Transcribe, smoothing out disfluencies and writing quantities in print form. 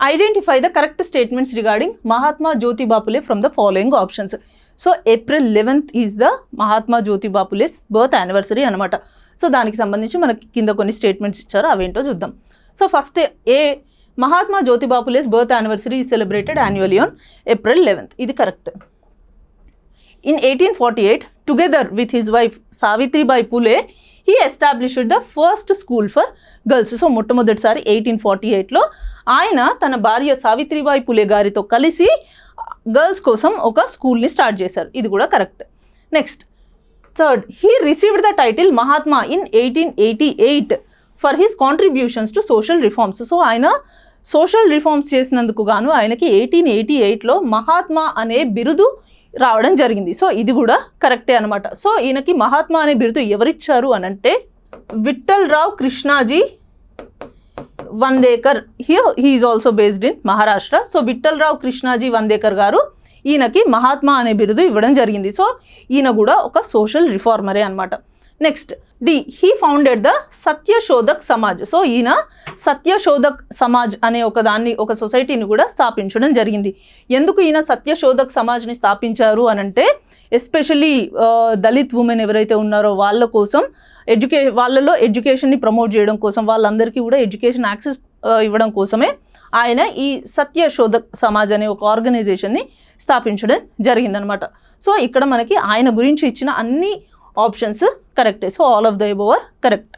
Identify the correct statements regarding Mahatma Jyotiba Phule from the following options. So April 11th is the Mahatma Jyotiba Phule's birth anniversary అనమాట. So దానికి సంబంధించి మనకి కింద కొన్ని స్టేట్మెంట్స్ ఇచ్చారు, అవేంటో చూద్దాం. So first Mahatma Jyotiba Phule's birth anniversary is celebrated annually on April 11th. ఇది correct. In 1848, together with his wife Savitribai Phule, he established the first school for girls. So మొట్టమొదటిసారి 1848లో ఆయన తన భార్య సావిత్రిబాయి పులే గారితో కలిసి గర్ల్స్ కోసం ఒక స్కూల్ని స్టార్ట్ చేశారు. ఇది కూడా correct. Next third, he received the title Mahatma in 1888 for his contributions to social reforms. So ఆయన సోషల్ రిఫార్మ్స్ చేసినందుకు గాను ఆయనకి 1888లో మహాత్మా అనే బిరుదు రావడం జరిగింది. సో ఇది కూడా కరెక్టే అనమాట. సో ఈయనకి మహాత్మా అనే బిరుదు ఎవరిచ్చారు అని అంటే Vithal Rao Krishnaji Vandekar. He is also based in Maharashtra. So Vithal Rao Krishnaji Vandekar గారు ఈయనకి మహాత్మా అనే బిరుదు ఇవ్వడం జరిగింది. సో ఈయన కూడా ఒక సోషల్ రిఫార్మరే అనమాట. Next D, he founded the Satyashodhak Samaj. So ఈయన సత్యశోధక్ సమాజ్ అనే ఒక సొసైటీని కూడా స్థాపించడం జరిగింది. ఎందుకు ఈయన సత్యశోధక్ సమాజ్ని స్థాపించారు అని అంటే ఎస్పెషల్లీ దళిత్ ఉమెన్ ఎవరైతే ఉన్నారో వాళ్ళ కోసం వాళ్ళలో ఎడ్యుకేషన్ని ప్రమోట్ చేయడం కోసం, వాళ్ళందరికీ కూడా ఎడ్యుకేషన్ యాక్సెస్ ఇవ్వడం కోసమే ఆయన ఈ సత్యశోధక్ సమాజ్ అనే ఒక ఆర్గనైజేషన్ని స్థాపించడం జరిగిందనమాట. సో ఇక్కడ మనకి ఆయన గురించి ఇచ్చిన అన్ని ఆప్షన్స్ కరెక్టే. So all of the above are correct.